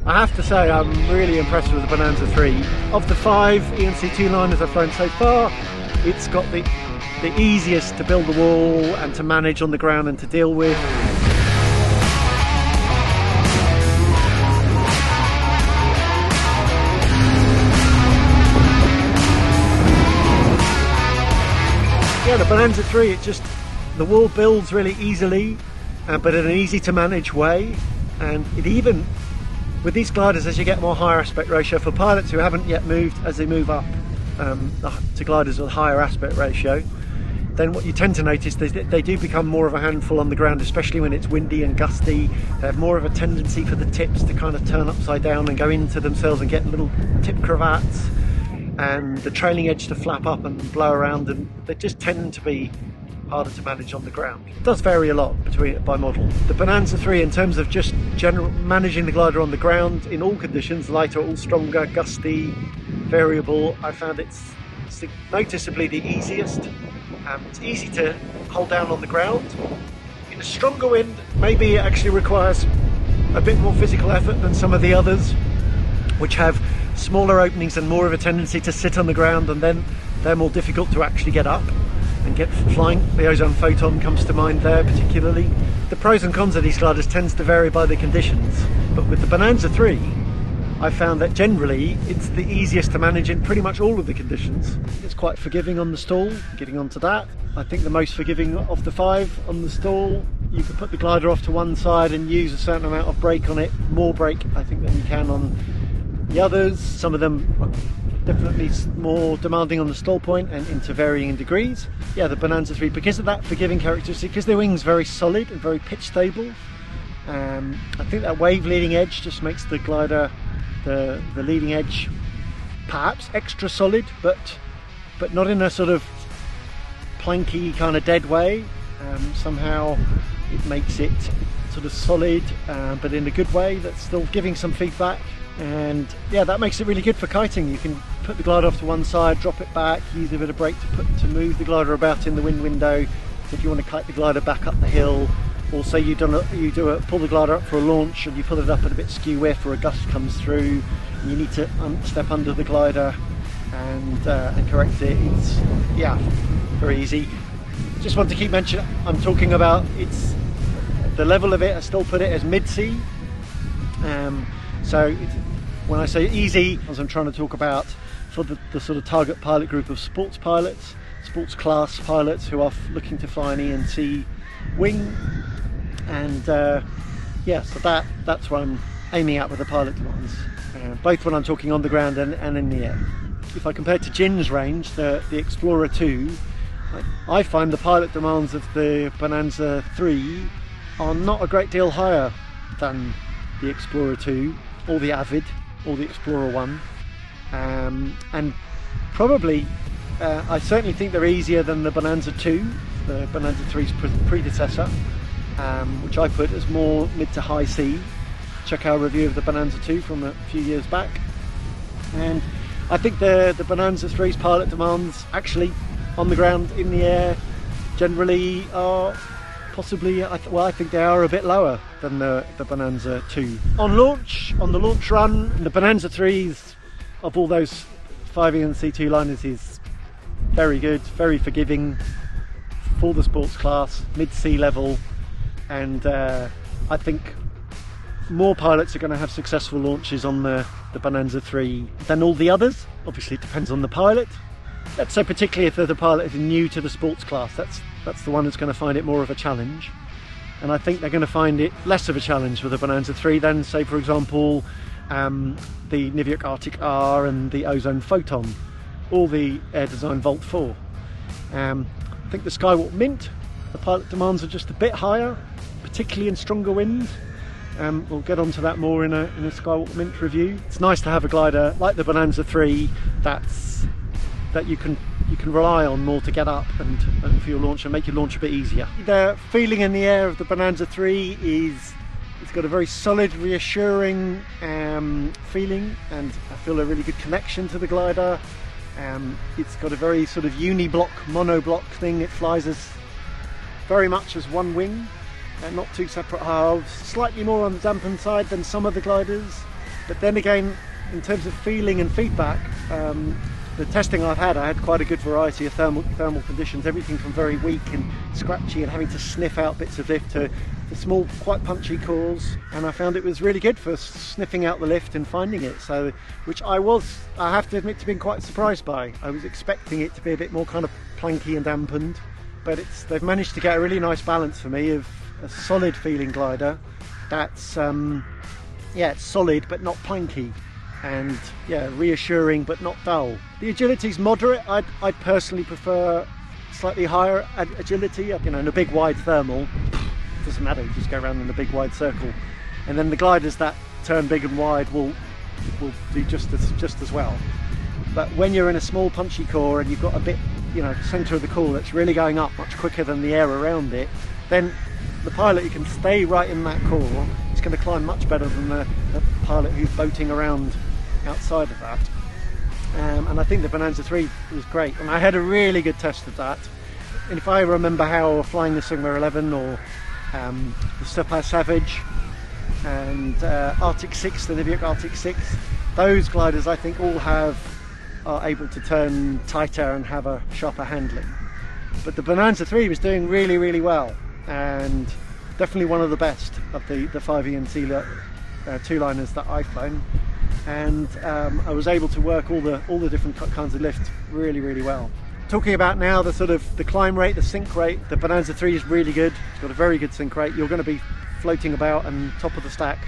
I have to say I'm really impressed with the Bonanza 3. Of the 5 ENC2 liners I've flown so far, it's got the easiest to build the wall and to manage on the ground and to deal with. Yeah, the Bonanza 3, the wall builds really easily, but in an easy to manage way, and it even, with these gliders, as you get more higher aspect ratio, for pilots who haven't yet moved, as they move up to gliders with higher aspect ratio, then what you tend to notice is that they do become more of a handful on the ground, especially when it's windy and gusty. They have more of a tendency for the tips to kind of turn upside down and go into themselves and get little tip cravats, and the trailing edge to flap up and blow around, and they just tend to be harder to manage on the ground. It does vary a lot by model. The Bonanza 3, in terms of just general managing the glider on the ground in all conditions, lighter or stronger, gusty, variable, I found it's noticeably the easiest. It's easy to hold down on the ground. In a stronger wind, maybe it actually requires a bit more physical effort than some of the others, which have smaller openings and more of a tendency to sit on the ground, and then they're more difficult to actually get up and get flying. The ozone photon comes to mind there particularly. The pros and cons of these gliders tends to vary by the conditions, but with the Bonanza 3 I found that generally it's the easiest to manage in pretty much all of the conditions. It's quite forgiving on the stall, getting onto that. I think the most forgiving of the 5 on the stall. You can put the glider off to one side and use a certain amount of brake on it, more brake I think than you can on the others. Some of them are definitely more demanding on the stall point and into varying degrees. Yeah, the Bonanza 3, because of that forgiving characteristic, because their wing's very solid and very pitch stable, I think that wave leading edge just makes the glider, the leading edge, perhaps extra solid, but not in a sort of planky kind of dead way. Somehow it makes it sort of solid, but in a good way that's still giving some feedback. And yeah, that makes it really good for kiting. You can put the glider off to one side, drop it back, use a bit of brake to move the glider about in the wind window if you want to kite the glider back up the hill. Also, pull the glider up for a launch and you pull it up at a bit skew whiff or a gust comes through and you need to step under the glider and correct it. It's, yeah, very easy. Just want to keep mentioning, I'm talking about the level of it, I still put it as mid-sea. So when I say easy, as I'm trying to talk about for the sort of target pilot group of sports pilots, sports class pilots who are looking to fly an ENC wing, and yeah, so that's what I'm aiming at with the pilot demands, both when I'm talking on the ground and in the air. If I compare to Jin's range, the Explorer 2, I find the pilot demands of the Bonanza 3 are not a great deal higher than the Explorer 2 or the Avid or the Explorer 1, and probably I certainly think they're easier than the Bonanza 2, the Bonanza 3's predecessor, which I put as more mid to high C. Check our review of the Bonanza 2 from a few years back. And I think the Bonanza 3's pilot demands actually on the ground, in the air, generally are possibly, well, I think they are a bit lower than the Bonanza 2. On the launch run, the Bonanza 3's, of all those 5 ENC2 liners, is very good, very forgiving for the sports class, mid-sea level, and I think more pilots are going to have successful launches on the Bonanza 3 than all the others. Obviously it depends on the pilot. Let's say particularly if the pilot is new to the sports class, that's the one that's going to find it more of a challenge. And I think they're going to find it less of a challenge with the Bonanza 3 than, say, for example, the Niviuk Arctic R and the Ozone Photon, or the Air Design Volt 4. I think the Skywalk Mint, the pilot demands are just a bit higher, particularly in stronger winds. We'll get onto that more in a Skywalk Mint review. It's nice to have a glider like the Bonanza 3 that you can rely on more to get up and for your launch and make your launch a bit easier. The feeling in the air of the Bonanza 3 is, it's got a very solid, reassuring feeling, and I feel a really good connection to the glider. It's got a very sort of uniblock, monoblock thing. It flies as very much as one wing and not two separate halves. Slightly more on the dampened side than some of the gliders, But then again, in terms of feeling and feedback, the testing I had quite a good variety of thermal conditions, everything from very weak and scratchy and having to sniff out bits of lift to small, quite punchy cores, and I found it was really good for sniffing out the lift and finding it. So, which I have to admit, to being quite surprised by. I was expecting it to be a bit more kind of planky and dampened, but they've managed to get a really nice balance for me of a solid feeling glider that's yeah, it's solid but not planky, and yeah, reassuring but not dull. The agility's moderate. I'd personally prefer slightly higher agility. You know, in a big wide thermal, doesn't matter, you just go around in a big wide circle, and then the gliders that turn big and wide will do just as well. But when you're in a small punchy core and you've got a bit, you know, centre of the core that's really going up much quicker than the air around it, then the pilot who can stay right in that core is going to climb much better than the pilot who's boating around outside of that. And I think the Bonanza 3 was great, and I had a really good test of that. And if I remember how flying the Sigma 11 or the Supair Savage and Arctic 6, the Niviuk Arctic 6, those gliders I think all are able to turn tighter and have a sharper handling. But the Bonanza 3 was doing really, really well, and definitely one of the best of the 5E and two-liners that I've flown. And I was able to work all the different kinds of lift really, really well. Talking about now the climb rate, the sync rate, the Bonanza 3 is really good. It's got a very good sync rate. You're going to be floating about and top of the stack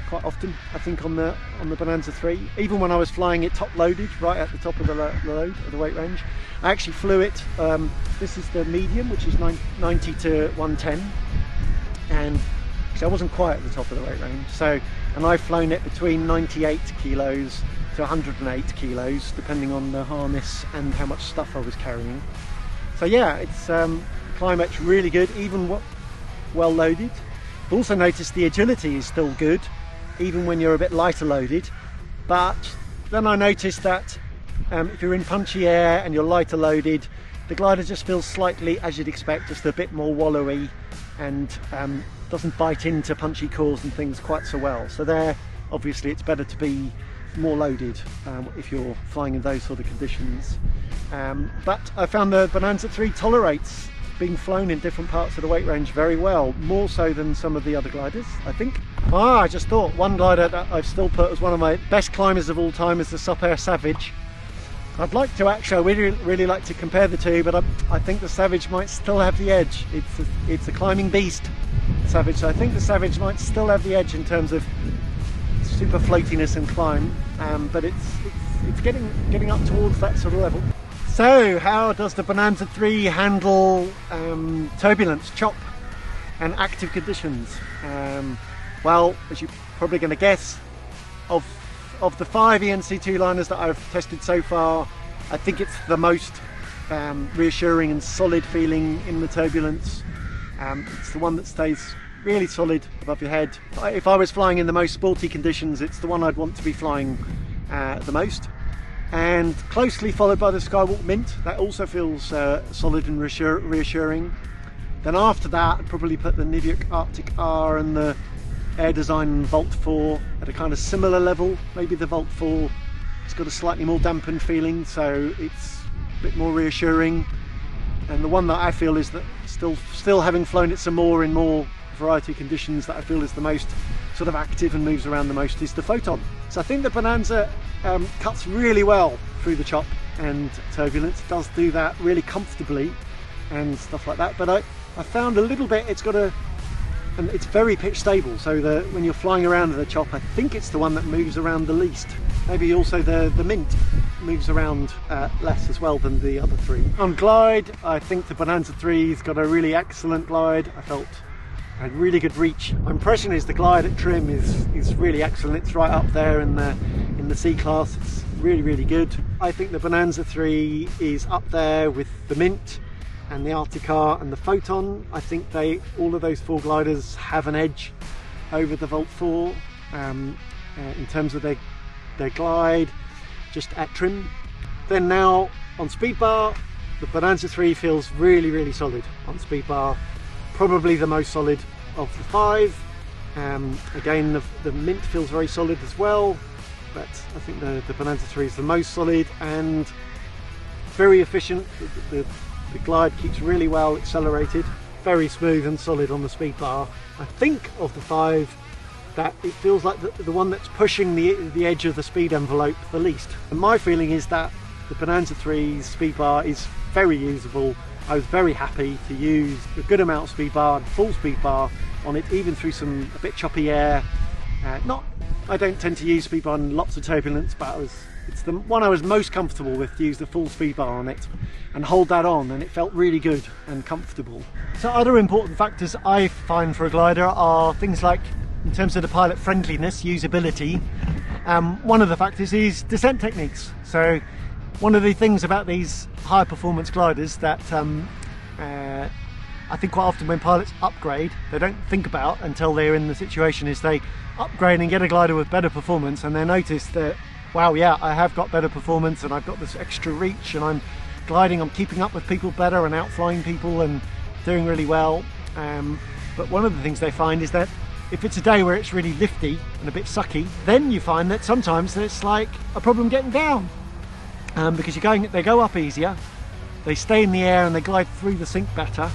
quite often, I think, on the Bonanza 3. Even when I was flying it top loaded, right at the top of the load of the weight range, I actually flew it. This is the medium, which is 90 to 110, and so I wasn't quite at the top of the weight range. And I've flown it between 98 kilos to 108 kilos, depending on the harness and how much stuff I was carrying. So yeah, it's climb rate's really good, even well loaded. I've also noticed the agility is still good, even when you're a bit lighter loaded. But then I noticed that if you're in punchy air and you're lighter loaded, the glider just feels slightly, as you'd expect, just a bit more wallowy, and doesn't bite into punchy cores and things quite so well. So there, obviously, it's better to be more loaded if you're flying in those sort of conditions. But I found the Bonanza 3 tolerates being flown in different parts of the weight range very well, more so than some of the other gliders, I think. I just thought one glider that I've still put as one of my best climbers of all time is the Supair Savage. I'd like to actually, I really like to compare the two, but I think the Savage might still have the edge. It's a climbing beast, Savage, so I think the Savage might still have the edge in terms of super floatiness and climb, but it's getting up towards that sort of level. So how does the Bonanza 3 handle turbulence, chop and active conditions? Well, as you're probably going to guess, of the 5 ENC2 liners that I've tested so far, I think it's the most reassuring and solid feeling in the turbulence. It's the one that stays really solid above your head. If I was flying in the most sporty conditions, it's the one I'd want to be flying the most. And closely followed by the Skywalk Mint, that also feels solid and reassuring. Then after that, I'd probably put the Niviuk Arctic R and the Air Design Volt 4 at a kind of similar level. Maybe the Volt 4, it's got a slightly more dampened feeling, so it's a bit more reassuring. And the one that I feel is that still having flown it some more in more variety conditions, that I feel is the most sort of active and moves around the most, is the Photon. So I think the Bonanza cuts really well through the chop and turbulence, does do that really comfortably and stuff like that. But I found a little bit, and it's very pitch stable, so when you're flying around in the chop, I think it's the one that moves around the least. Maybe also the Mint moves around less as well than the other three. On glide, I think the Bonanza 3's got a really excellent glide. I felt I had really good reach. My impression is the glide at trim is really excellent. It's right up there in the C class. It's really, really good. I think the Bonanza 3 is up there with the Mint and the Arctic R and the Photon. I think all of those 4 gliders have an edge over the Volt 4 in terms of their glide just at trim. Then now on speed bar, the Bonanza 3 feels really, really solid on speed bar. Probably the most solid of the 5. Again, the mint feels very solid as well, but I think the Bonanza 3 is the most solid and very efficient. The glide keeps really well accelerated, very smooth and solid on the speed bar. I think of the 5 that it feels like the one that's pushing the edge of the speed envelope the least. And my feeling is that the Bonanza 3's speed bar is very usable. I was very happy to use a good amount of speed bar and full speed bar on it, even through a bit choppy air. I don't tend to use speed bar in lots of turbulence, but it's the one I was most comfortable with to use the full speed bar on it and hold that on, and it felt really good and comfortable. So other important factors I find for a glider are things like, in terms of the pilot friendliness, usability, one of the factors is descent techniques. So one of the things about these high performance gliders that I think quite often when pilots upgrade, they don't think about until they're in the situation, is they upgrade and get a glider with better performance, and they notice that, wow, yeah, I have got better performance and I've got this extra reach and I'm gliding, I'm keeping up with people better and outflying people and doing really well. But one of the things they find is that if it's a day where it's really lifty and a bit sucky, then you find that sometimes it's like a problem getting down, because they go up easier, they stay in the air and they glide through the sink better,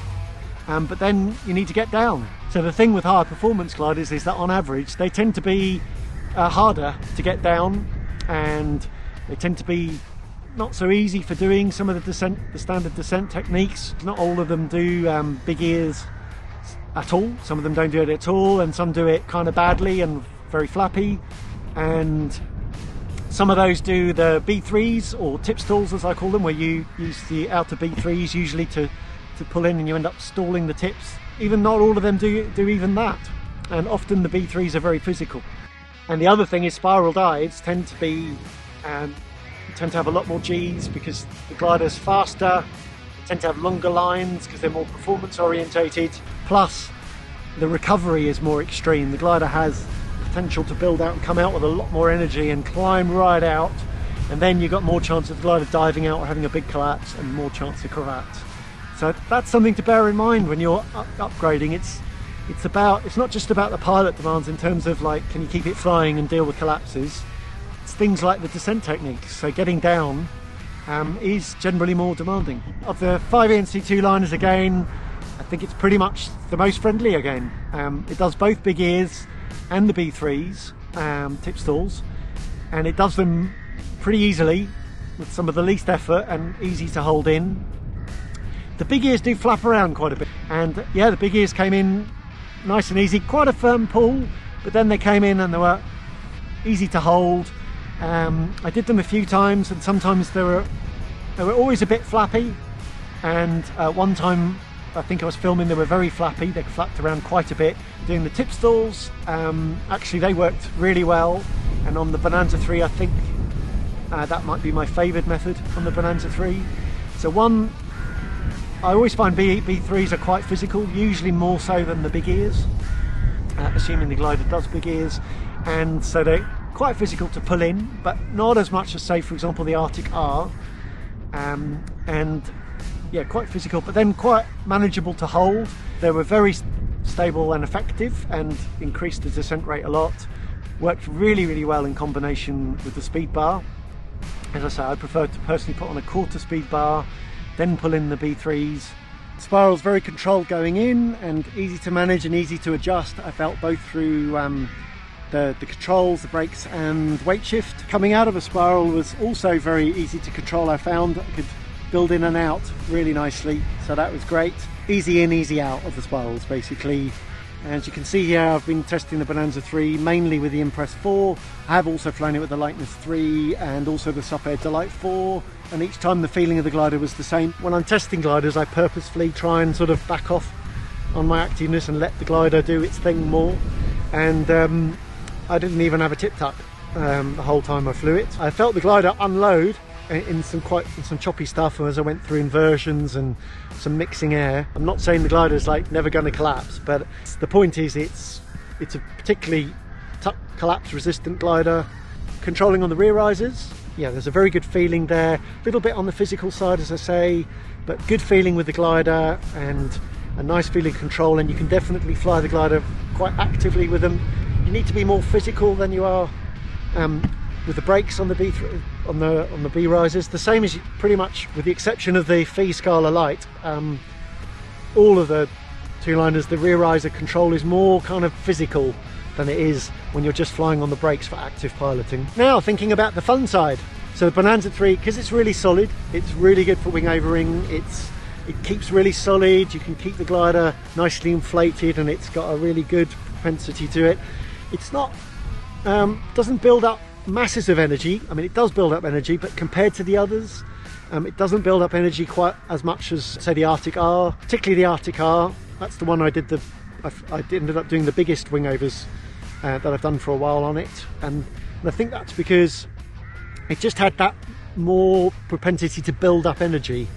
but then you need to get down. So the thing with higher performance gliders is that on average they tend to be harder to get down, and they tend to be not so easy for doing some of the standard descent techniques. Not all of them do big ears at all. Some of them don't do it at all, and some do it kind of badly and very flappy, and some of those do the B3s, or tip stalls as I call them, where you use the outer B3s usually to pull in and you end up stalling the tips. Even not all of them do even that, and often the B3s are very physical. And the other thing is spiral dives tend to have a lot more G's because the glider's faster, tend to have longer lines because they're more performance orientated, plus the recovery is more extreme. The glider has potential to build out and come out with a lot more energy and climb right out, and then you've got more chance of the glider diving out or having a big collapse and more chance of collapse. So that's something to bear in mind when you're upgrading. It's not just about the pilot demands in terms of like, can you keep it flying and deal with collapses. It's things like the descent techniques. So getting down is generally more demanding. Of the 5 ENC2 liners, again, I think it's pretty much the most friendly again. It does both big ears and the B3s, tip stalls, and it does them pretty easily with some of the least effort and easy to hold in. The big ears do flap around quite a bit, and yeah, the big ears came in nice and easy, quite a firm pull, but then they came in and they were easy to hold. I did them a few times, and sometimes they were always a bit flappy, and one time I think I was filming, they were very flappy. They flapped around quite a bit. Doing the tip stalls, actually they worked really well, and on the Bonanza 3 I think that might be my favoured method on the Bonanza 3. So I always find B3s are quite physical, usually more so than the big ears, assuming the glider does big ears, and so they're quite physical to pull in, but not as much as, say, for example, the Arctic R, and yeah, quite physical, but then quite manageable to hold. They were very stable and effective and increased the descent rate a lot. Worked really, really well in combination with the speed bar. As I say, I prefer to personally put on a quarter speed bar, then pull in the B3s. Spiral's very controlled going in and easy to manage and easy to adjust. I felt both through the controls, the brakes and weight shift. Coming out of a spiral was also very easy to control. I found I could build in and out really nicely, so that was great. Easy in, easy out of the spirals basically. As you can see here, I've been testing the Bonanza 3 mainly with the Impress 4. I have also flown it with the Lightness 3 and also the Supair DELIGHT 4, and each time the feeling of the glider was the same. When I'm testing gliders, I purposefully try and sort of back off on my activeness and let the glider do its thing more, and I didn't even have a tip tuck the whole time I flew it. I felt the glider unload in some choppy stuff as I went through inversions and some mixing air. I'm not saying the glider's like never going to collapse, but the point is it's a particularly collapse resistant glider. Controlling on the rear risers, yeah, there's a very good feeling there. A little bit on the physical side, as I say, but good feeling with the glider and a nice feeling control, and you can definitely fly the glider quite actively with them. You need to be more physical than you are with the brakes on the B3, on the B risers. The same as pretty much, with the exception of the Phi Scala Light. All of the two-liners, the rear riser control is more kind of physical than it is when you're just flying on the brakes for active piloting. Now, thinking about the fun side. So the Bonanza 3, because it's really solid, it's really good for wing overing. It keeps really solid. You can keep the glider nicely inflated, and it's got a really good propensity to it. It's not, doesn't build up masses of energy. I mean, it does build up energy, but compared to the others, it doesn't build up energy quite as much as, say, the Arctic R, particularly the Arctic R. That's the one I ended up doing the biggest wing overs that I've done for a while on it, and I think that's because it just had that more propensity to build up energy.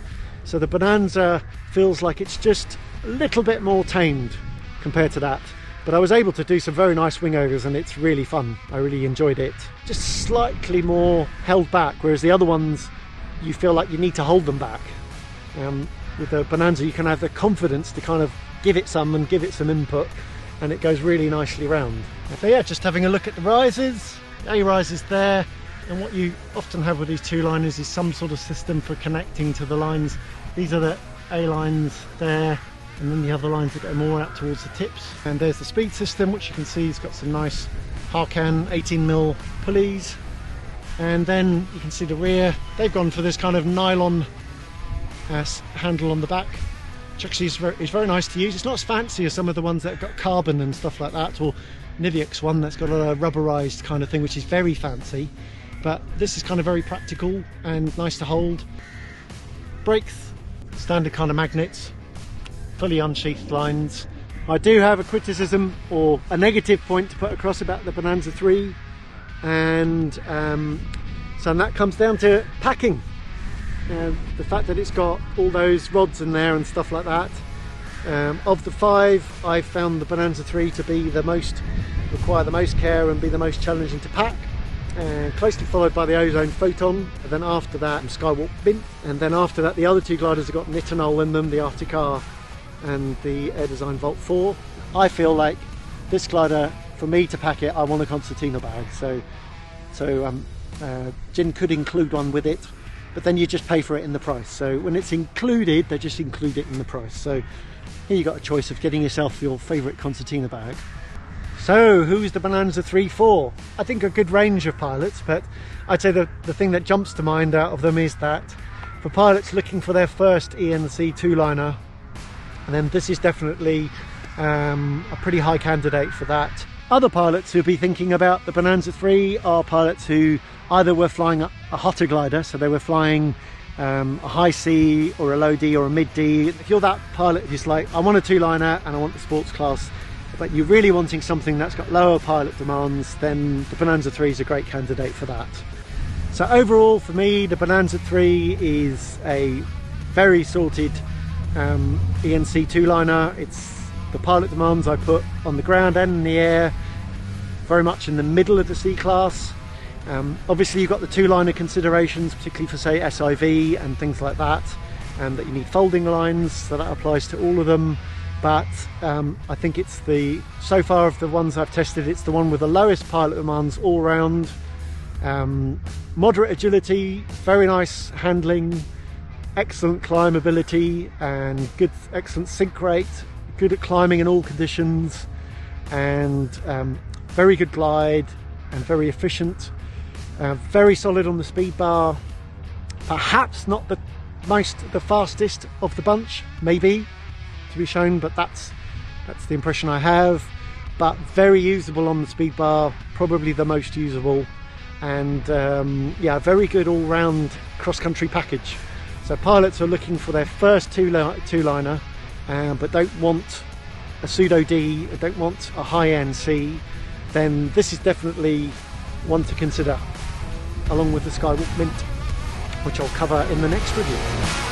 So the Bonanza feels like it's just a little bit more tamed compared to that. But I was able to do some very nice wing overs, and it's really fun. I really enjoyed it. Just slightly more held back, whereas the other ones, you feel like you need to hold them back. With the Bonanza, you can have the confidence to kind of give it some and give it some input, and it goes really nicely round. So yeah, just having a look at the risers. The A risers there. And what you often have with these two liners is some sort of system for connecting to the lines. These are the A lines there, and then the other lines that go more out towards the tips. And there's the speed system, which you can see has got some nice Harkan 18mm pulleys. And then you can see the rear. They've gone for this kind of nylon handle on the back, which actually is very nice to use. It's not as fancy as some of the ones that have got carbon and stuff like that, or Niviak's one that's got a rubberized kind of thing, which is very fancy. But this is kind of very practical and nice to hold. Brakes, standard kind of magnets, fully unsheathed lines. I do have a criticism or a negative point to put across about the Bonanza 3, and so that comes down to packing. The fact that it's got all those rods in there and stuff like that. Of the 5, I've found the Bonanza 3 to be require the most care and be the most challenging to pack. Closely followed by the Ozone Photon, and then after that Skywalk Mint, and then after that the other two gliders have got nitinol in them, the Arctic R and the Air Design Volt 4. I feel like this glider, for me to pack it, I want a concertina bag, so Jin could include one with it, but then you just pay for it in the price. So when it's included, they just include it in the price. So here you got a choice of getting yourself your favourite concertina bag. So who's the Bonanza 3 for? I think a good range of pilots, but I'd say the thing that jumps to mind out of them is that for pilots looking for their first ENC two-liner, and then this is definitely a pretty high candidate for that. Other pilots who'll be thinking about the Bonanza 3 are pilots who either were flying a hotter glider, so they were flying a high C or a low D or a mid D. If you're that pilot who's like, I want a two-liner and I want the sports class, but you're really wanting something that's got lower pilot demands, then the Bonanza 3 is a great candidate for that. So overall, for me, the Bonanza 3 is a very sorted ENC two-liner. It's the pilot demands I put on the ground and in the air, very much in the middle of the C class. Obviously you've got the two-liner considerations, particularly for, say, SIV and things like that, that you need folding lines, so that applies to all of them. But I think it's so far of the ones I've tested, it's the one with the lowest pilot demands all round. Moderate agility, very nice handling, excellent climbability, and excellent sync rate, good at climbing in all conditions, and very good glide and very efficient. Very solid on the speed bar. Perhaps not the fastest of the bunch, maybe, to be shown, but that's the impression I have. But very usable on the speed bar, probably the most usable, and yeah, very good all-round cross-country package. So pilots are looking for their first two-liner, but don't want a pseudo D, don't want a high-end C, then this is definitely one to consider, along with the Skywalk Mint, which I'll cover in the next review.